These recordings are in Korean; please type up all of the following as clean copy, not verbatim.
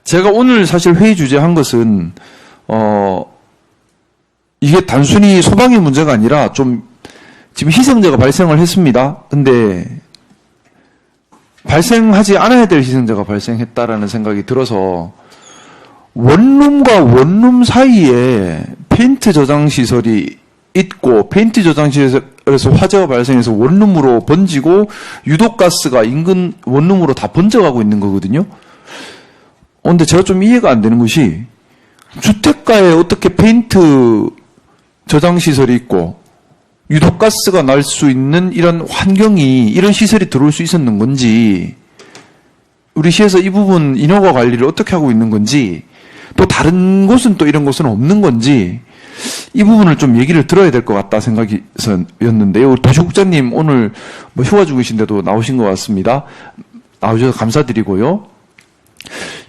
제가 오늘 사실 회의 주제한 것은, 이게 단순히 소방의 문제가 아니라 좀, 지금 희생자가 발생을 했습니다. 근데, 발생하지 않아야 될 희생자가 발생했다라는 생각이 들어서, 원룸과 원룸 사이에 페인트 저장 시설이 있고, 페인트 저장 시설에서 화재가 발생해서 원룸으로 번지고, 유독가스가 인근 원룸으로 다 번져가고 있는 거거든요. 근데 제가 좀 이해가 안 되는 것이, 주택가에 어떻게 페인트 저장 시설이 있고, 유독가스가 날 수 있는 이런 환경이, 이런 시설이 들어올 수 있었는 건지, 우리 시에서 이 부분 인허가 관리를 어떻게 하고 있는 건지, 또 다른 곳은 또 이런 곳은 없는 건지, 이 부분을 좀 얘기를 들어야 될 것 같다 생각이었는데요. 도시국장님 오늘 뭐 휴가 중이신데도 나오신 것 같습니다. 나오셔서 감사드리고요.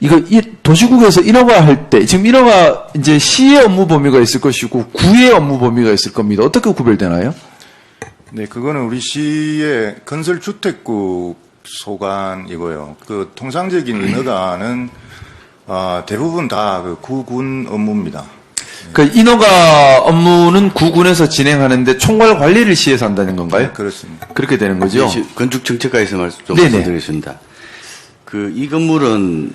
이 도시국에서 인허가 할 때, 지금 인허가 이제 시의 업무 범위가 있을 것이고, 구의 업무 범위가 있을 겁니다. 어떻게 구별되나요? 네, 그거는 우리 시의 건설주택국 소관이고요. 그 통상적인 인허가는 대부분 다 그 구군 업무입니다. 그 인허가 업무는 구군에서 진행하는데 총괄 관리를 시에서 한다는 건가요? 네, 그렇습니다. 그렇게 되는 거죠? 건축정책과에서 말씀드리겠습니다. 이 건물은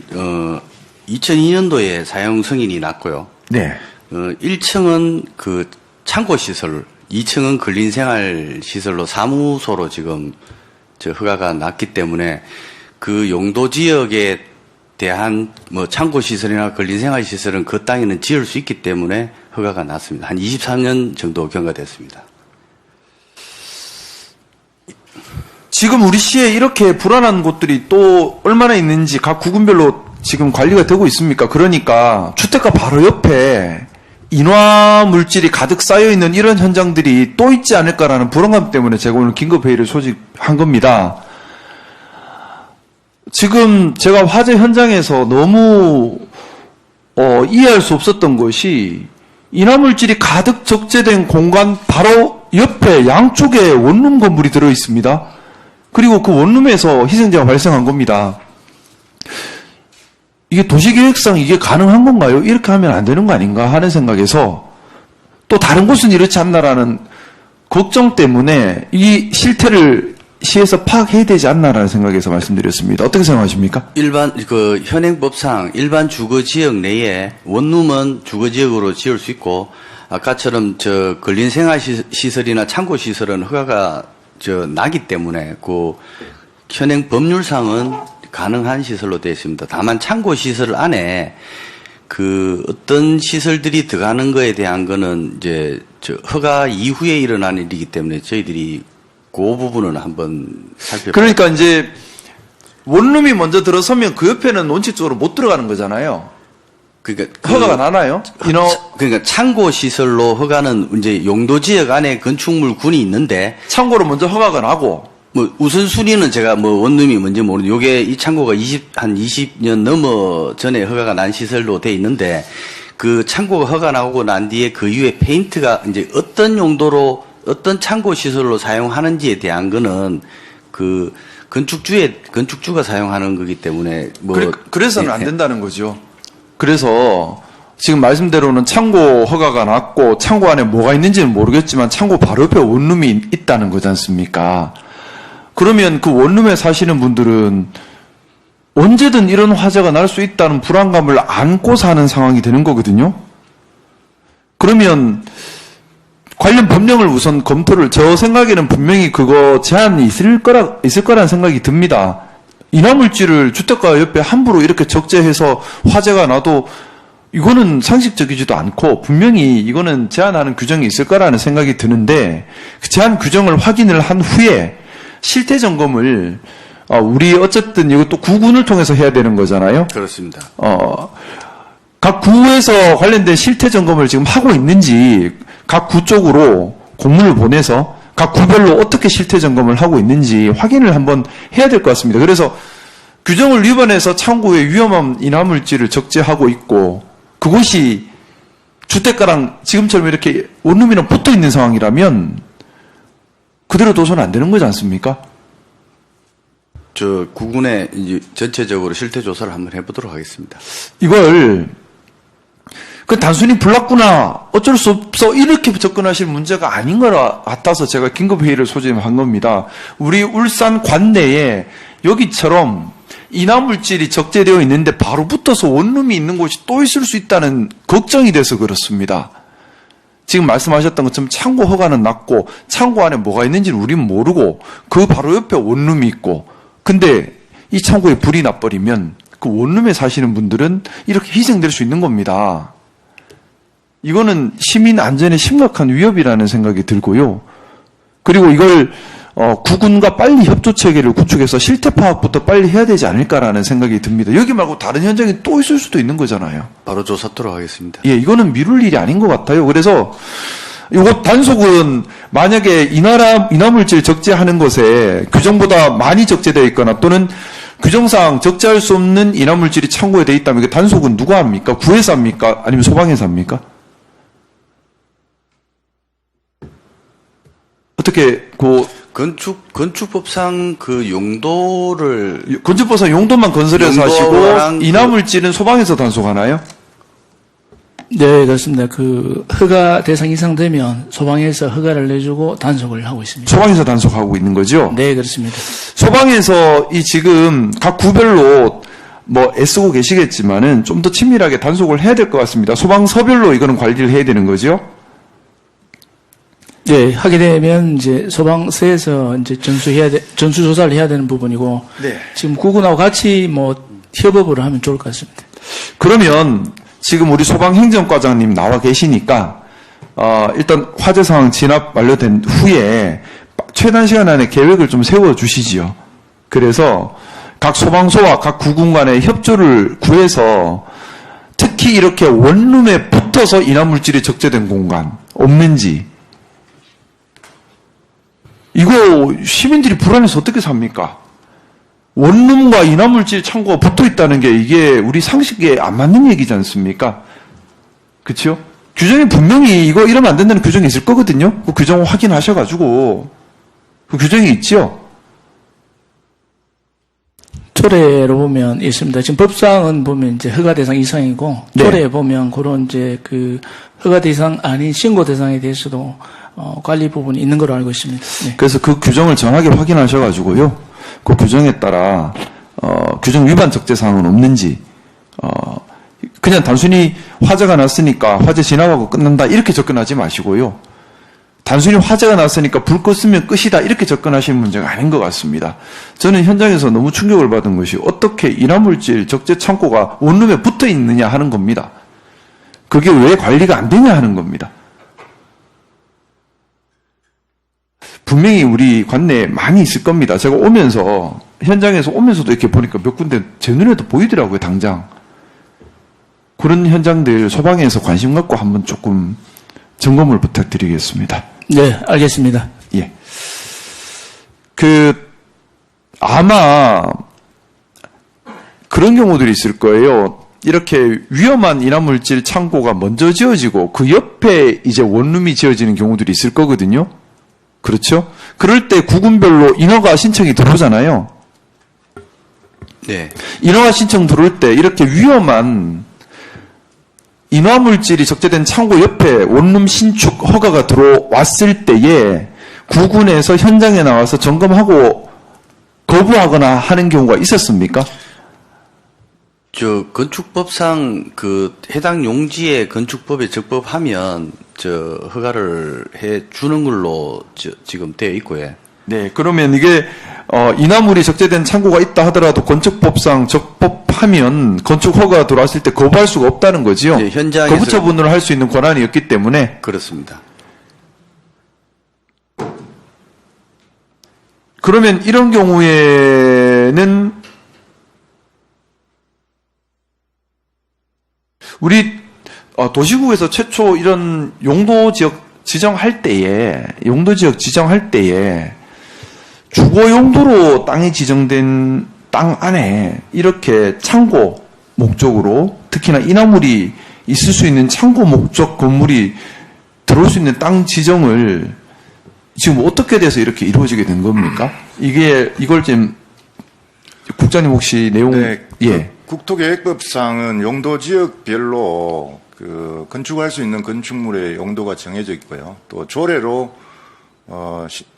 2002년도에 사용 승인이 났고요. 네. 1층은 그 창고 시설, 2층은 근린생활 시설로 사무소로 지금 허가가 났기 때문에 그 용도 지역에 대한 창고 시설이나 근린생활 시설은 그 땅에는 지을 수 있기 때문에 허가가 났습니다. 한 23년 정도 경과됐습니다. 지금 우리 시에 이렇게 불안한 곳들이 또 얼마나 있는지 각 구군별로 지금 관리가 되고 있습니까? 그러니까 주택가 바로 옆에 인화 물질이 가득 쌓여 있는 이런 현장들이 또 있지 않을까라는 불안감 때문에 제가 오늘 긴급회의를 소집한 겁니다. 지금 제가 화재 현장에서 너무 이해할 수 없었던 것이 인화물질이 가득 적재된 공간 바로 옆에 양쪽에 원룸 건물이 들어 있습니다. 그리고 그 원룸에서 희생자가 발생한 겁니다. 이게 도시계획상 이게 가능한 건가요? 이렇게 하면 안 되는 거 아닌가 하는 생각에서 또 다른 곳은 이렇지 않나라는 걱정 때문에 이 실태를 시에서 파악해야 되지 않나라는 생각에서 말씀드렸습니다. 어떻게 생각하십니까? 현행법상 일반 주거지역 내에 원룸은 주거지역으로 지을 수 있고, 아까처럼 근린생활시설이나 창고시설은 허가가 나기 때문에 현행 법률상은 가능한 시설로 되어 있습니다. 다만 창고시설 안에 어떤 시설들이 들어가는 거에 대한 거는 허가 이후에 일어난 일이기 때문에 저희들이 그 부분은 한번 살펴볼게요. 그러니까 이제 원룸이 먼저 들어서면 그 옆에는 원칙적으로 못 들어가는 거잖아요. 그러니까 허가가 나나요? 그러니까 창고 시설로 허가는 이제 용도 지역 안에 건축물 군이 있는데 창고로 먼저 허가가 나고 우선순위는 제가 원룸이 뭔지 모르는데 요게 이 창고가 한 20년 넘어 전에 허가가 난 시설로 돼 있는데 그 창고가 허가 나오고 난 뒤에 그 이후에 페인트가 이제 어떤 용도로 어떤 창고 시설로 사용하는지에 대한 거는 건축주가 사용하는 거기 때문에 그래서는 안 된다는 거죠. 그래서 지금 말씀대로는 창고 허가가 났고 창고 안에 뭐가 있는지는 모르겠지만 창고 바로 옆에 원룸이 있다는 거지 않습니까? 그러면 그 원룸에 사시는 분들은 언제든 이런 화재가 날 수 있다는 불안감을 안고 사는 상황이 되는 거거든요. 그러면 관련 법령을 우선 검토를, 저 생각에는 분명히 그거 제한이 있을 거라는 생각이 듭니다. 인화물질을 주택가 옆에 함부로 이렇게 적재해서 화재가 나도 이거는 상식적이지도 않고 분명히 이거는 제한하는 규정이 있을 거라는 생각이 드는데 그 제한 규정을 확인을 한 후에 실태 점검을 우리 어쨌든 이것도 구군을 통해서 해야 되는 거잖아요. 그렇습니다. 각 구에서 관련된 실태 점검을 지금 하고 있는지 각 구 쪽으로 공문을 보내서 각 구별로 어떻게 실태 점검을 하고 있는지 확인을 한번 해야 될 것 같습니다. 그래서 규정을 위반해서 창고에 위험한 인화물질을 적재하고 있고 그곳이 주택가랑 지금처럼 이렇게 원룸이랑 붙어 있는 상황이라면 그대로 둬서는 안 되는 거지 않습니까? 저 구군의 이제 전체적으로 실태 조사를 한번 해보도록 하겠습니다. 이걸 그 단순히 불났구나 어쩔 수 없어 이렇게 접근하실 문제가 아닌 것 같아서 제가 긴급회의를 소집한 겁니다. 우리 울산 관내에 여기처럼 인화물질이 적재되어 있는데 바로 붙어서 원룸이 있는 곳이 또 있을 수 있다는 걱정이 돼서 그렇습니다. 지금 말씀하셨던 것처럼 창고 허가는 났고 창고 안에 뭐가 있는지는 우리는 모르고 그 바로 옆에 원룸이 있고 근데 이 창고에 불이 나버리면 그 원룸에 사시는 분들은 이렇게 희생될 수 있는 겁니다. 이거는 시민 안전에 심각한 위협이라는 생각이 들고요. 그리고 이걸 구군과 빨리 협조 체계를 구축해서 실태 파악부터 빨리 해야 되지 않을까라는 생각이 듭니다. 여기 말고 다른 현장이 또 있을 수도 있는 거잖아요. 바로 조사토록 하겠습니다. 예, 이거는 미룰 일이 아닌 것 같아요. 그래서 이거 단속은 만약에 인화물질 적재하는 것에 규정보다 많이 적재되어 있거나 또는 규정상 적재할 수 없는 인화물질이 창고에 돼 있다면 그 단속은 누가 합니까? 구에서 합니까? 아니면 소방에서 합니까? 어떻게 건축법상 그 용도를 건축법상 용도만 건설해서 하시고 인화물질은 소방에서 단속하나요? 네, 그렇습니다. 그 허가 대상 이상 되면 소방에서 허가를 내주고 단속을 하고 있습니다. 소방에서 단속하고 있는 거죠? 네, 그렇습니다. 소방에서 이 지금 각 구별로 뭐 애쓰고 계시겠지만은 좀 더 친밀하게 단속을 해야 될 것 같습니다. 소방서별로 이거는 관리를 해야 되는 거죠? 네, 하게 되면 이제 소방서에서 이제 전수 조사를 해야 되는 부분이고, 네. 지금 구군하고 같이 뭐 협업을 하면 좋을 것 같습니다. 그러면 지금 우리 소방행정과장님 나와 계시니까 일단 화재 상황 진압 완료된 후에 최단 시간 안에 계획을 좀 세워 주시지요. 그래서 각 소방서와 각 구군 간의 협조를 구해서 특히 이렇게 원룸에 붙어서 인화물질이 적재된 공간 없는지 이거 시민들이 불안해서 어떻게 삽니까? 원룸과 인화물질 창고가 붙어 있다는 게 이게 우리 상식에 안 맞는 얘기지 않습니까? 그렇죠? 규정이 분명히 이거 이러면 안 된다는 규정이 있을 거거든요. 그 규정 확인하셔가지고 그 규정이 있죠. 조례로 보면 있습니다. 지금 법상은 보면 이제 허가 대상 이상이고 네. 조례에 보면 그런 이제 그 허가 대상 아닌 신고 대상에 대해서도 관리 부분이 있는 걸로 알고 있습니다. 네. 그래서 그 규정을 정확히 확인하셔가지고요. 그 규정에 따라 규정 위반 적재 사항은 없는지 그냥 단순히 화재가 났으니까 화재 진압하고 끝난다 이렇게 접근하지 마시고요. 단순히 화재가 났으니까 불 껐으면 끝이다 이렇게 접근하시는 문제가 아닌 것 같습니다. 저는 현장에서 너무 충격을 받은 것이 어떻게 인화물질 적재 창고가 원룸에 붙어 있느냐 하는 겁니다. 그게 왜 관리가 안 되냐 하는 겁니다. 분명히 우리 관내에 많이 있을 겁니다. 제가 오면서 현장에서 오면서도 이렇게 보니까 몇 군데 제 눈에도 보이더라고요. 당장 그런 현장들 소방에서 관심 갖고 한번 조금 점검을 부탁드리겠습니다. 네, 알겠습니다. 예. 아마 그런 경우들이 있을 거예요. 이렇게 위험한 인화물질 창고가 먼저 지어지고 그 옆에 이제 원룸이 지어지는 경우들이 있을 거거든요. 그렇죠? 그럴 때 구군별로 인허가 신청이 들어오잖아요. 네. 인허가 신청 들어올 때 이렇게 위험한 인화물질이 적재된 창고 옆에 원룸 신축 허가가 들어왔을 때에 구군에서 현장에 나와서 점검하고 거부하거나 하는 경우가 있었습니까? 건축법상 그 해당 용지에 건축법에 적법하면 허가를 해 주는 걸로 지금 되어 있고요. 네, 그러면 이게 인화물이 적재된 창고가 있다 하더라도 건축법상 적법하면 건축 허가가 들어왔을 때 거부할 수가 없다는 거지요. 네, 현장에서 거부 처분을 할 수 있는 권한이 없기 때문에. 그렇습니다. 그러면 이런 경우에는 우리 도시국에서 최초 이런 용도지역 지정할 때에 주거 용도로 땅이 지정된 땅 안에 이렇게 창고 목적으로 특히나 인화물이 있을 수 있는 창고 목적 건물이 들어올 수 있는 땅 지정을 지금 어떻게 돼서 이렇게 이루어지게 된 겁니까? 이걸 좀 국장님 혹시 내용 네, 예. 국토계획법상은 용도 지역별로 그 건축할 수 있는 건축물의 용도가 정해져 있고요. 또 조례로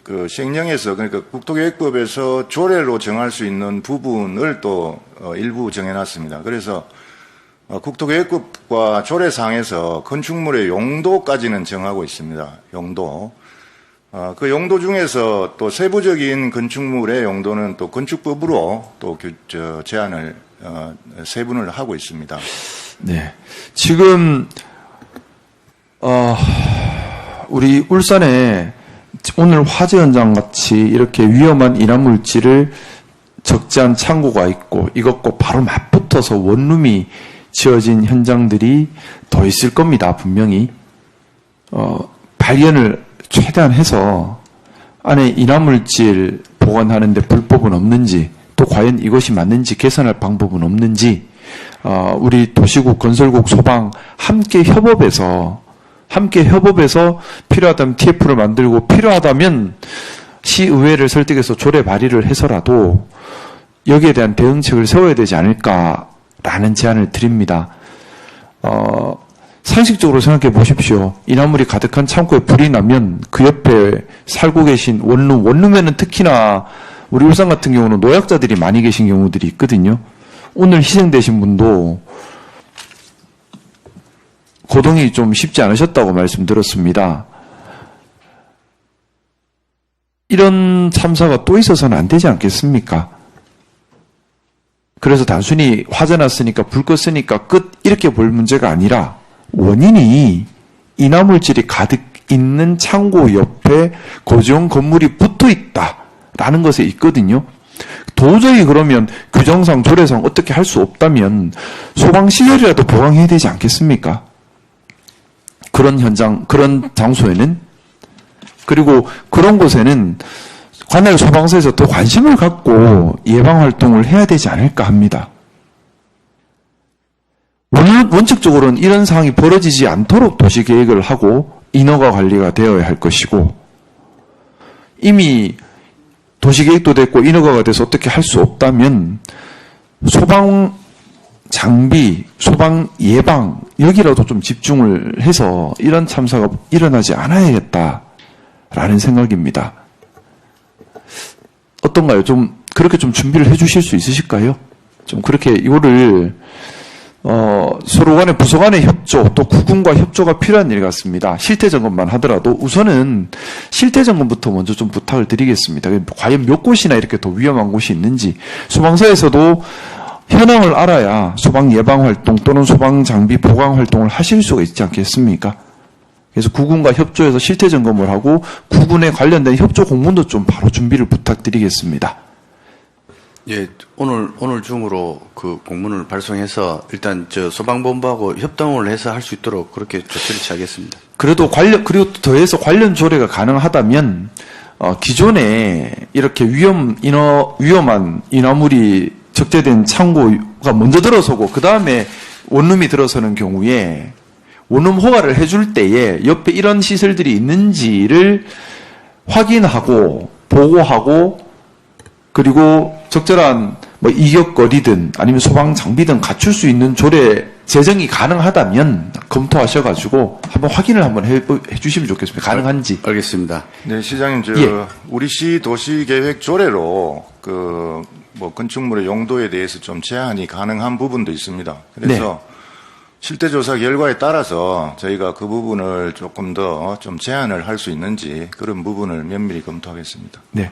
그 시행령에서 그러니까 국토계획법에서 조례로 정할 수 있는 부분을 또 일부 정해놨습니다. 그래서 국토계획법과 조례상에서 건축물의 용도까지는 정하고 있습니다. 용도. 그 용도 중에서 또 세부적인 건축물의 용도는 또 건축법으로 또 제한을 세분을 하고 있습니다. 네. 지금 우리 울산에 오늘 화재 현장 같이 이렇게 위험한 인화물질을 적재한 창고가 있고 이것과 바로 맞붙어서 원룸이 지어진 현장들이 더 있을 겁니다. 분명히 발견을 최대한 해서 안에 인화물질 보관하는데 불법은 없는지 또 과연 이것이 맞는지 개선할 방법은 없는지 우리 도시국, 건설국, 소방 함께 협업해서 필요하다면 TF를 만들고 필요하다면 시의회를 설득해서 조례 발의를 해서라도 여기에 대한 대응책을 세워야 되지 않을까라는 제안을 드립니다. 상식적으로 생각해 보십시오. 인화물이 가득한 창고에 불이 나면 그 옆에 살고 계신 원룸에는 특히나 우리 울산 같은 경우는 노약자들이 많이 계신 경우들이 있거든요. 오늘 희생되신 분도 고동이 좀 쉽지 않으셨다고 말씀드렸습니다. 이런 참사가 또 있어서는 안 되지 않겠습니까? 그래서 단순히 화재 났으니까 불 껐으니까 끝 이렇게 볼 문제가 아니라 원인이 인화물질이 가득 있는 창고 옆에 고정 건물이 붙어 있다라는 것에 있거든요. 도저히 그러면 규정상 조례상 어떻게 할 수 없다면 소방시설이라도 보강해야 되지 않겠습니까? 그런 현장, 그런 장소에는 그리고 그런 곳에는 관할 소방서에서 더 관심을 갖고 예방활동을 해야 되지 않을까 합니다. 원칙적으로는 이런 상황이 벌어지지 않도록 도시계획을 하고 인허가 관리가 되어야 할 것이고 이미 도시계획도 됐고 인허가가 돼서 어떻게 할 수 없다면 소방 장비, 소방 예방 여기라도 좀 집중을 해서 이런 참사가 일어나지 않아야겠다라는 생각입니다. 어떤가요? 좀 그렇게 좀 준비를 해주실 수 있으실까요? 좀 그렇게 이거를 서로 간의 부서 간의 협조 또 구군과 협조가 필요한 일 같습니다. 실태 점검만 하더라도 우선은 실태 점검부터 먼저 좀 부탁을 드리겠습니다. 과연 몇 곳이나 이렇게 더 위험한 곳이 있는지 소방서에서도 현황을 알아야 소방 예방 활동 또는 소방 장비 보강 활동을 하실 수가 있지 않겠습니까? 그래서 구군과 협조해서 실태 점검을 하고 구군에 관련된 협조 공문도 좀 바로 준비를 부탁드리겠습니다. 예, 오늘 중으로 그 공문을 발송해서 일단 소방본부하고 협동을 해서 할 수 있도록 그렇게 조치를 취하겠습니다. 그리고 더해서 관련 조례가 가능하다면 기존에 이렇게 위험한 인화물이 적재된 창고가 먼저 들어서고 그 다음에 원룸이 들어서는 경우에 원룸 허가를 해줄 때에 옆에 이런 시설들이 있는지를 확인하고 보고하고 그리고 적절한 이격거리든 아니면 소방 장비든 갖출 수 있는 조례 제정이 가능하다면 검토하셔가지고 한번 확인을 한번 해주시면 좋겠습니다. 가능한지. 알겠습니다. 네, 시장님, 예. 우리 시 도시계획 조례로 건축물의 용도에 대해서 좀 제한이 가능한 부분도 있습니다. 그래서 실태조사 결과에 따라서 저희가 그 부분을 조금 더 좀 제한을 할 수 있는지 그런 부분을 면밀히 검토하겠습니다. 네.